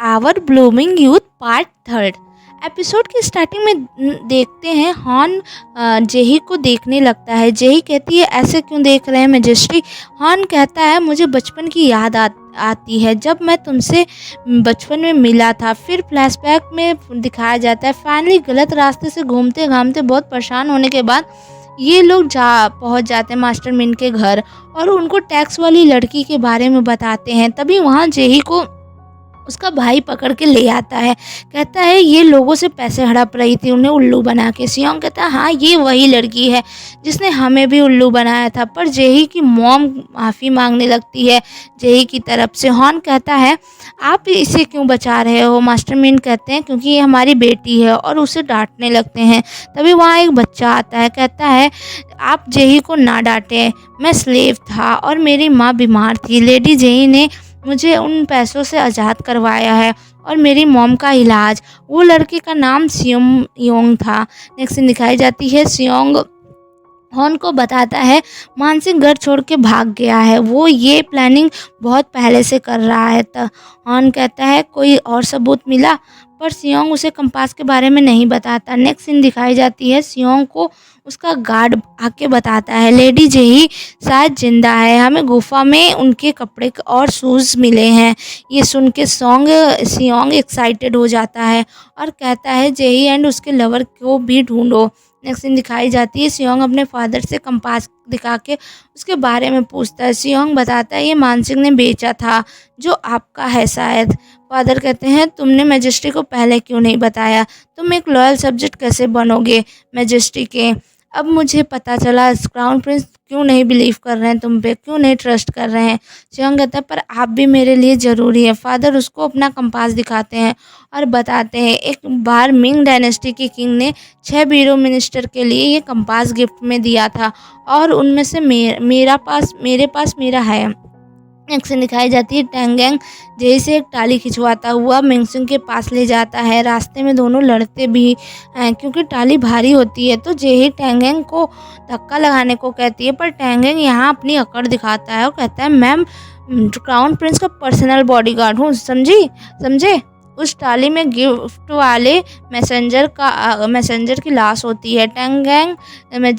Our blooming youth part third. Episode की starting में देखते हैं हॉर्न जेही को देखने लगता है। जेही कहती है ऐसे क्यों देख रहे हैं मैजेस्टी। हॉर्न कहता है मुझे बचपन की याद आती है जब मैं तुमसे बचपन में मिला था। फिर फ्लैशबैक में दिखाया जाता है फाइनली गलत रास्ते से घूमते घामते बहुत परेशान होने के बाद ये लोग पहुंच जाते हैं मास्टर मिन के घर और उनको टैक्स वाली लड़की के बारे में बताते हैं। तभी वहाँ जेही को उसका भाई पकड़ के ले आता है। कहता है ये लोगों से पैसे हड़प रही थी उन्हें उल्लू बना के। सियोंग कहता है हाँ ये वही लड़की है जिसने हमें भी उल्लू बनाया था। पर जेही की मॉम माफ़ी मांगने लगती है जेही की तरफ से। हॉर्न कहता है आप इसे क्यों बचा रहे हो। मास्टर मिन कहते हैं क्योंकि ये हमारी बेटी है और उसे डांटने लगते हैं। तभी वहाँ एक बच्चा आता है। कहता है आप जेही को ना डांटें, मैं स्लेव था और मेरी माँ बीमार थी। लेडी जेही ने मुझे उन पैसों से आज़ाद करवाया है और मेरी मॉम का इलाज। वो लड़के का नाम सियोंग योंग था। नेक्स्ट सीन दिखाई जाती है सियोंग हॉर्न को बताता है मानसिक घर छोड़ के भाग गया है। वो ये प्लानिंग बहुत पहले से कर रहा है। तो हॉर्न कहता है कोई और सबूत मिला, पर सियोंग उसे कंपास के बारे में नहीं बताता। नेक्स्ट सीन दिखाई जाती है सियोंग को उसका गार्ड आके बताता है लेडी जेही शायद जिंदा है, हमें गुफा में उनके कपड़े और शूज़ मिले हैं। ये सुन के सियोंग एक्साइटेड हो जाता है और कहता है जेही एंड उसके लवर को भी ढूंढो। नेक्स्ट सीन दिखाई जाती है सियोंग अपने फादर से कंपास दिखा के उसके बारे में पूछता है। सियोंग बताता है ये मानसिंग ने बेचा था जो आपका है शायद। फादर कहते हैं तुमने मैजेस्टी को पहले क्यों नहीं बताया, तुम एक लॉयल सब्जेक्ट कैसे बनोगे मैजेस्टी के। अब मुझे पता चला क्राउन प्रिंस क्यों नहीं बिलीव कर रहे हैं तुम पे, क्यों नहीं ट्रस्ट कर रहे हैं। सियोंग कहता है पर आप भी मेरे लिए ज़रूरी है। फादर उसको अपना कंपास दिखाते हैं और बताते हैं एक बार मिंग डायनेस्टी के किंग ने 6 बीरो मिनिस्टर के लिए ये कंपास गिफ्ट में दिया था और उनमें से मेरे पास मेरा है। एक्शन दिखाई जाती है टैंगैंग जेही से एक टाली खिंचवाता हुआ मिंगसुन के पास ले जाता है। रास्ते में दोनों लड़ते भी हैं क्योंकि टाली भारी होती है। तो जेही टैंगैंग को धक्का लगाने को कहती है, पर टैंगैंग यहाँ अपनी अकड़ दिखाता है और कहता है मैम क्राउन प्रिंस का पर्सनल बॉडीगार्ड हूँ, समझे। उस टाली में गिफ्ट वाले मैसेंजर की लाश होती है। टैंगैंग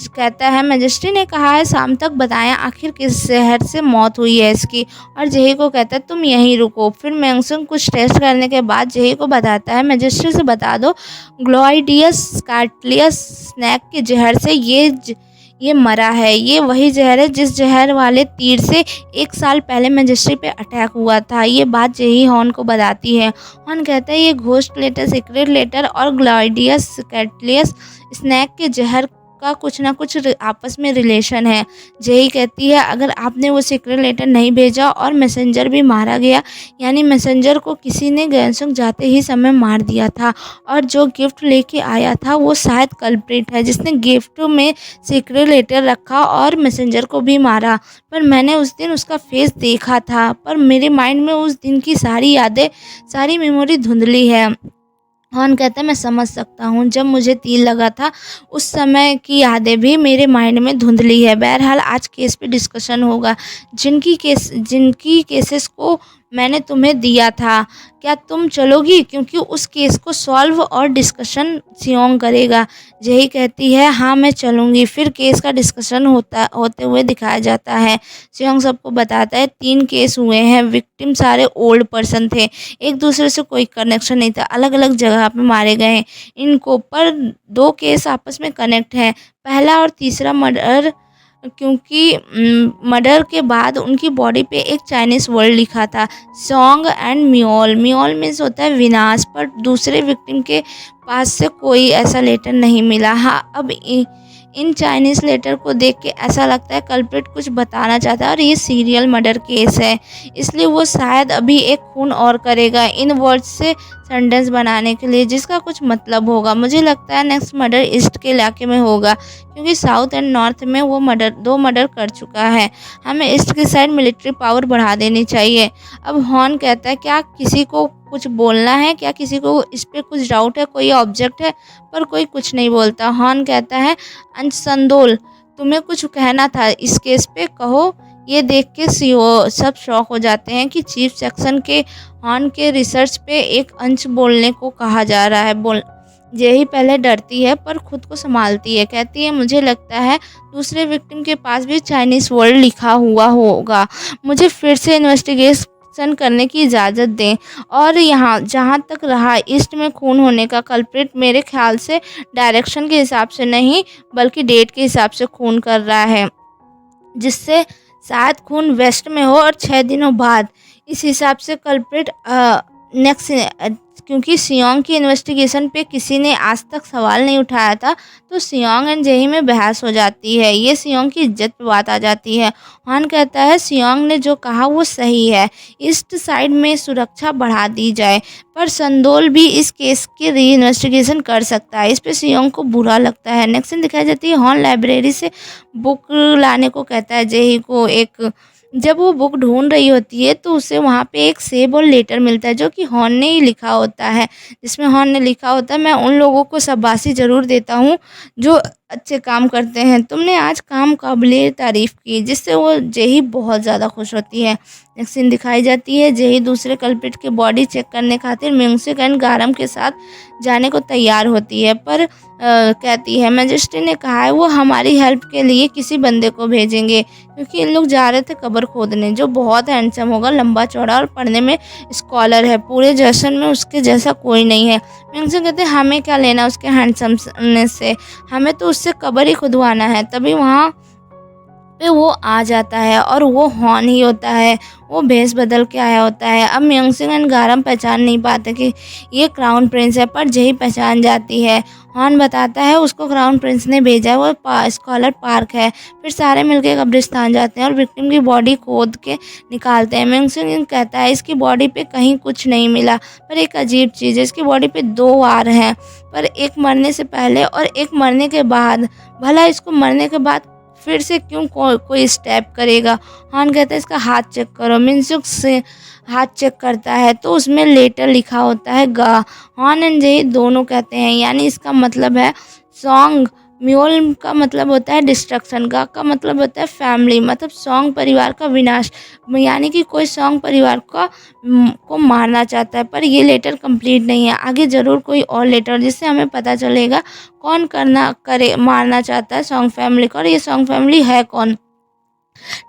कहता है मैजेस्टी ने कहा है शाम तक बताएं आखिर किस जहर से मौत हुई है इसकी। और जेही को कहता है तुम यहीं रुको। फिर मैंगसुन कुछ टेस्ट करने के बाद जेही को बताता है मैजेस्टी से बता दो ग्लोइडियस स्कार्टलियस स्नैक के जहर से ये मरा है। ये वही जहर है जिस जहर वाले तीर से 1 साल पहले मैजेस्टी पे अटैक हुआ था। ये बात जेही हॉर्न को बताती है। हॉर्न कहता है ये घोस्ट लेटर, सीक्रेट लेटर और ग्लाइडियस स्कैटलियस स्नैक के जहर का कुछ ना कुछ आपस में रिलेशन है। जेही कहती है अगर आपने वो सीक्रेट लेटर नहीं भेजा और मैसेंजर भी मारा गया, यानी मैसेंजर को किसी ने गैंगसुक जाते ही समय मार दिया था और जो गिफ्ट लेके आया था वो शायद कल्प्रिट है जिसने गिफ्ट में सीक्रेट लेटर रखा और मैसेंजर को भी मारा। पर मैंने उस दिन उसका फेस देखा था, पर मेरे माइंड में उस दिन की सारी यादें, सारी मेमोरी धुंधली है। हॉर्न कहता है मैं समझ सकता हूँ, जब मुझे तीर लगा था उस समय की यादें भी मेरे माइंड में धुंधली है। बहरहाल आज केस पे डिस्कशन होगा। जिनकी केसेस को मैंने तुम्हें दिया था, क्या तुम चलोगी, क्योंकि उस केस को सॉल्व और डिस्कशन सियोंग करेगा। जेही कहती है हाँ मैं चलूँगी। फिर केस का डिस्कशन होते हुए दिखाया जाता है। सियोंग सबको बताता है 3 केस हुए हैं, विक्टिम सारे ओल्ड पर्सन थे, एक दूसरे से कोई कनेक्शन नहीं था, अलग अलग जगह पे मारे गए इनको, पर 2 केस आपस में कनेक्ट हैं, पहला और तीसरा मर्डर, क्योंकि मर्डर के बाद उनकी बॉडी पे एक चाइनीज़ वर्ड लिखा था सॉन्ग एंड म्योल मीन्स होता है विनाश, पर दूसरे विक्टिम के पास से कोई ऐसा लेटर नहीं मिला। हाँ अब इन चाइनीज़ लेटर को देख के ऐसा लगता है कल्प्रिट कुछ बताना चाहता है और ये सीरियल मर्डर केस है, इसलिए वो शायद अभी एक खून और करेगा इन वर्ड्स से सेंटेंस बनाने के लिए जिसका कुछ मतलब होगा। मुझे लगता है नेक्स्ट मर्डर ईस्ट के इलाके में होगा क्योंकि साउथ एंड नॉर्थ में वो 2 मर्डर कर चुका है। हमें ईस्ट की साइड मिलिट्री पावर बढ़ा देनी चाहिए। अब हॉर्न कहता है क्या किसी को कुछ बोलना है, क्या किसी को इस पर कुछ डाउट है, कोई ऑब्जेक्ट है, पर कोई कुछ नहीं बोलता। हॉर्न कहता है अंशंदोल तुम्हें कुछ कहना था इस केस पे, कहो। ये देख के सीईओ सब शॉक हो जाते हैं कि चीफ सेक्शन के हॉर्न के रिसर्च पे एक अंश बोलने को कहा जा रहा है। यही पहले डरती है पर खुद को संभालती है। कहती है मुझे लगता है दूसरे विक्टिम के पास भी चाइनीज वर्ड लिखा हुआ होगा। मुझे फिर से इन्वेस्टिगेशन करने की इजाज़त दें। और यहाँ जहाँ तक रहा ईस्ट में खून होने का कल्प्रिट, मेरे ख्याल से डायरेक्शन के हिसाब से नहीं बल्कि डेट के हिसाब से खून कर रहा है, जिससे शायद खून वेस्ट में हो और 6 दिनों बाद। इस हिसाब से कल्प्रिट नेक्स्ट, क्योंकि सियोंग की इन्वेस्टिगेशन पे किसी ने आज तक सवाल नहीं उठाया था, तो सियोंग एंड जेही में बहस हो जाती है। ये सियोंग की इज्जत पे बात आ जाती है। हान कहता है सियोंग ने जो कहा वो सही है, ईस्ट साइड में सुरक्षा बढ़ा दी जाए, पर संदोल भी इस केस की री इन्वेस्टिगेशन कर सकता है। इस पे सियोंग को बुरा लगता है। नेक्स्ट सीन दिखाई जाती है हॉन लाइब्रेरी से बुक लाने को कहता है जेही को। जब वो बुक ढूंढ रही होती है तो उसे वहाँ पे एक सेब और लेटर मिलता है जो कि हॉर्न ने ही लिखा होता है, जिसमें हॉर्न ने लिखा होता है मैं उन लोगों को शाबाशी ज़रूर देता हूँ जो अच्छे काम करते हैं। तुमने आज काम काबिले तारीफ़ की, जिससे वो जेही बहुत ज़्यादा खुश होती है। नेक्स्ट सीन दिखाई जाती है जेही दूसरे कल्प्रिट की बॉडी चेक करने खातिर म्यूंगसिक एंड गारम के साथ जाने को तैयार होती है, पर कहती है मैजिस्ट्री ने कहा है वो हमारी हेल्प के लिए किसी बंदे को भेजेंगे, क्योंकि इन लोग जा रहे थे कब्र खोदने, जो बहुत हैंडसम होगा, लंबा चौड़ा और पढ़ने में स्कॉलर है। पूरे जश्न में उसके जैसा कोई नहीं है। म्यूंगसिक कहते हैं हमें क्या लेना उसके हैंडसमनेस से, हमें तो उससे कब्र ही खुदवाना है। तभी वहाँ पे वो आ जाता है और वो हॉर्न ही होता है। वो भेस बदल के आया होता है। अब म्यूंगसिक एंड गारम पहचान नहीं पाते कि ये क्राउन प्रिंस है, पर जेही पहचान जाती है। हॉर्न बताता है उसको क्राउन प्रिंस ने भेजा है, वो स्कॉलर पार्क है। फिर सारे मिलकर कब्रिस्तान जाते हैं और विक्टिम की बॉडी खोद के निकालते हैं। म्यूंगसिक कहता है इसकी बॉडी पे कहीं कुछ नहीं मिला, पर एक अजीब चीज़ है, इसकी बॉडी पे 2 वार हैं, पर एक मरने से पहले और एक मरने के बाद। भला इसको मरने के बाद फिर से क्यों कोई स्टेप करेगा। हान कहता है इसका हाथ चेक करो। मिनसुक से हाथ चेक करता है तो उसमें लेटर लिखा होता है गा। हान एंड जेही दोनों कहते हैं यानी इसका मतलब है सॉन्ग। म्योल का मतलब होता है डिस्ट्रक्शन, गा का मतलब होता है फैमिली, मतलब सॉन्ग परिवार का विनाश, यानी कि कोई सॉन्ग परिवार को मारना चाहता है। पर ये लेटर कंप्लीट नहीं है, आगे ज़रूर कोई और लेटर जिससे हमें पता चलेगा कौन मारना चाहता है सॉन्ग फैमिली को, और ये सॉन्ग फैमिली है कौन।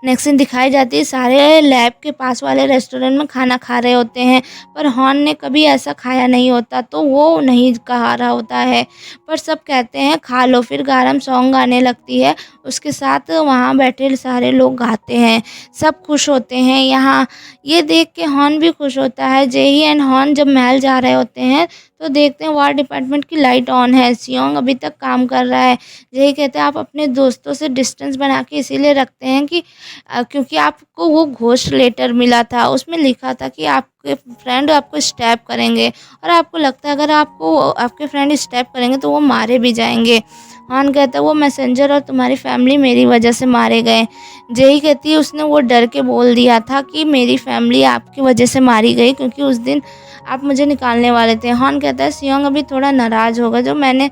नेक्स्ट सीन दिखाई जाती है सारे लैब के पास वाले रेस्टोरेंट में खाना खा रहे होते हैं, पर हॉर्न ने कभी ऐसा खाया नहीं होता, तो वो नहीं कहा रहा होता है, पर सब कहते हैं खा लो। फिर गारम सॉन्ग गाने लगती है, उसके साथ वहाँ बैठे सारे लोग गाते हैं, सब खुश होते हैं। यहाँ ये देख के हॉर्न भी खुश होता है। जेही एंड हॉर्न जब महल जा रहे होते हैं तो देखते हैं वार डिपार्टमेंट की लाइट ऑन है, सियोंग अभी तक काम कर रहा है। जेही कहते हैं आप अपने दोस्तों से डिस्टेंस बना के इसीलिए रखते हैं कि क्योंकि आपको वो घोस्ट लेटर मिला था, उसमें लिखा था कि आपके फ्रेंड आपको स्टैप करेंगे, और आपको लगता है अगर आपको आपके फ्रेंड स्टैप करेंगे तो वो मारे भी जाएंगे। हान कहता है वो मैसेंजर और तुम्हारी फैमिली मेरी वजह से मारे गए। जेही कहती है उसने वो डर के बोल दिया था कि मेरी फैमिली आपकी वजह से मारी गई क्योंकि उस दिन आप मुझे निकालने वाले थे। हान कहता है सियोंग अभी थोड़ा नाराज़ होगा जो मैंने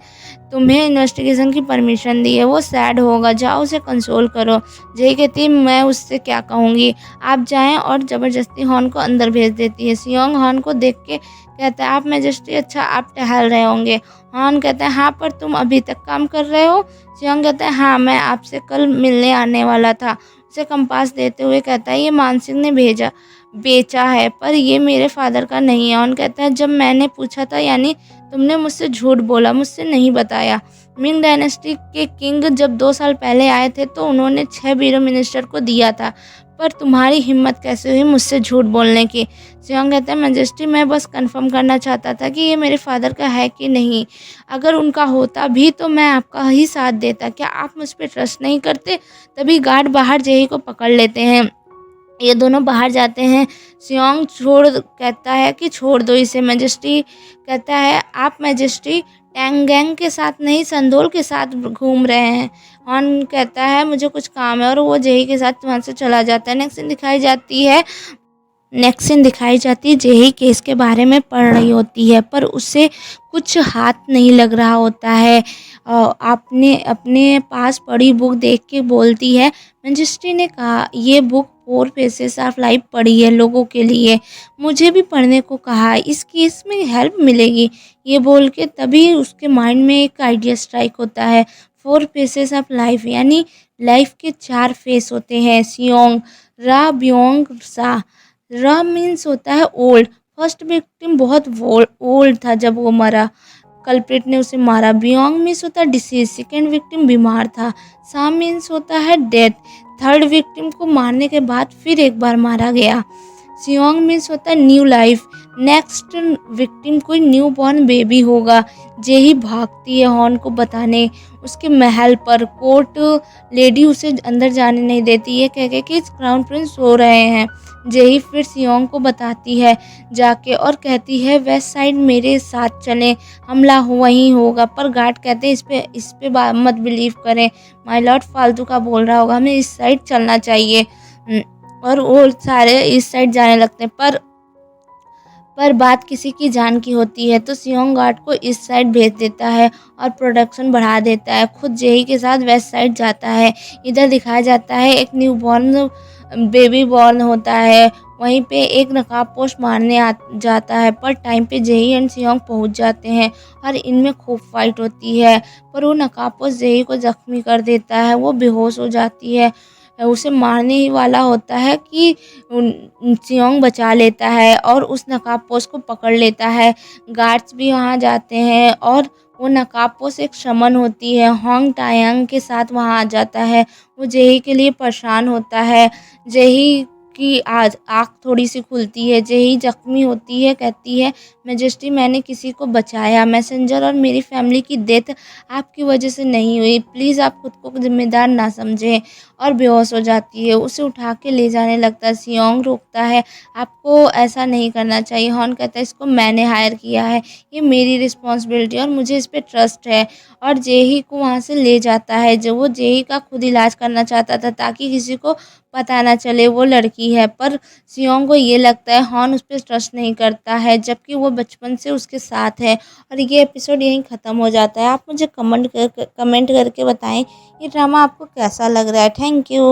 तुम्हें इन्वेस्टिगेशन की परमिशन दी है, वो सैड होगा, जाओ उसे कंसोल करो। जेही कहती है मैं उससे क्या कहूँगी, आप जाएं, और ज़बरदस्ती हॉर्न को अंदर भेज देती है। सियोंग हॉर्न को देख के कहता है आप मैजेस्टी अच्छा आप टहल रहे होंगे। हॉर्न कहता है हाँ पर तुम अभी तक काम कर रहे हो। सियोंग कहता है हाँ मैं आपसे कल मिलने आने वाला था। उसे कंपास देते हुए कहता है ये मानसिंह ने बेचा है, पर ये मेरे फादर का नहीं है। हॉर्न कहता है जब मैंने पूछा था यानी तुमने मुझसे झूठ बोला, मुझसे नहीं बताया। मिंग डायनेस्टी के किंग जब 2 साल पहले आए थे तो उन्होंने 6 ब्यूरो मिनिस्टर को दिया था, पर तुम्हारी हिम्मत कैसे हुई मुझसे झूठ बोलने की। सियोंग कहता है मैजेस्टी मैं बस कंफर्म करना चाहता था कि ये मेरे फादर का है कि नहीं, अगर उनका होता भी तो मैं आपका ही साथ देता, क्या आप मुझ पर ट्रस्ट नहीं करते। तभी गार्ड बाहर जेही को पकड़ लेते हैं। ये दोनों बाहर जाते हैं। सियोंग कहता है कि छोड़ दो इसे। मैजेस्टी कहता है आप मैजेस्टी टैंगैंग के साथ नहीं संदोल के साथ घूम रहे हैं। हॉर्न कहता है मुझे कुछ काम है, और वो जेही के साथ वहाँ से चला जाता है। नेक्स्ट सीन दिखाई जाती है नेक्स्ट सीन दिखाई जाती है, जेही केस के बारे में पढ़ रही होती है पर उसे कुछ हाथ नहीं लग रहा होता है। आपने अपने पास पड़ी बुक देख के बोलती है, मैजेस्टी ने कहा ये बुक 4 फेसेस ऑफ लाइफ पढ़ी है लोगों के लिए, मुझे भी पढ़ने को कहा, इस केस में हेल्प मिलेगी। ये बोल के तभी उसके माइंड में एक आइडिया स्ट्राइक होता है। 4 फेसेस ऑफ लाइफ यानी लाइफ के 4 फेस होते हैं। सियोंग, रा, ब्योंग, सा। र मीन्स होता है ओल्ड, फर्स्ट विक्टिम बहुत ओल्ड था जब वो मरा, कल्प्रिट ने उसे मारा। बियोंग मीन्स होता है डिसीज, सेकेंड विक्टिम बीमार था। सा मीन्स होता है डेथ, थर्ड विक्टिम को मारने के बाद फिर एक बार मारा गया। सियोंग मीन्स होता है न्यू लाइफ, नेक्स्ट विक्टिम कोई न्यू बॉर्न बेबी होगा। जेही भागती है हॉर्न को बताने उसके महल पर, कोर्ट लेडी उसे अंदर जाने नहीं देती है कह के कि क्राउन प्रिंस सो रहे हैं। जेही फिर सियोंग को बताती है जाके और कहती है वेस्ट साइड मेरे साथ चलें, हमला वहीं होगा। पर गार्ड कहते हैं इस पे मत बिलीव करें, माय लॉर्ड फालतू का बोल रहा होगा, हमें इस साइड चलना चाहिए। और वो सारे इस साइड जाने लगते हैं पर बात किसी की जान की होती है तो सियोंग गार्ड को इस साइड भेज देता है और प्रोडक्शन बढ़ा देता है। खुद जेही के साथ वेस्ट साइड जाता है। इधर दिखाया जाता है एक न्यू बॉर्न बेबी बॉर्न होता है, वहीं पे एक नकाबपोश मारने जाता है पर टाइम पे जेही एंड सियोंग पहुंच जाते हैं और इनमें खूब फाइट होती है। पर वो नकाबपोश जेही को जख्मी कर देता है, वो बेहोश हो जाती है, उसे मारने ही वाला होता है कि सियोंग बचा लेता है और उस नकाबपोश को पकड़ लेता है। गार्ड्स भी वहाँ जाते हैं और वो नकाबपोश एक शमन होती है, होंग टायांग के साथ वहाँ आ जाता है। वो जेही के लिए परेशान होता है। जेही की आज आँख थोड़ी सी खुलती है, जेही जख्मी होती है, कहती है मैजेस्टी मैंने किसी को बचाया, मैसेंजर और मेरी फैमिली की डेथ आपकी वजह से नहीं हुई, प्लीज़ आप खुद को जिम्मेदार ना समझें। और बेहोश हो जाती है, उसे उठा के ले जाने लगता है। सियोंग रोकता है, आपको ऐसा नहीं करना चाहिए। हॉर्न कहता है इसको मैंने हायर किया है, ये मेरी रिस्पॉन्सिबिलिटी और मुझे इस पे ट्रस्ट है। और जेही को वहाँ से ले जाता है, जो वो जेही का खुद इलाज करना चाहता था ताकि किसी को पता ना चले वो लड़की है। पर सियोंग को ये लगता है हॉर्न उस पर ट्रस्ट नहीं करता है जबकि वो बचपन से उसके साथ है। और ये एपिसोड यहीं ख़त्म हो जाता है। आप मुझे कमेंट करके बताएं ये ड्रामा आपको कैसा लग रहा है। Thank you.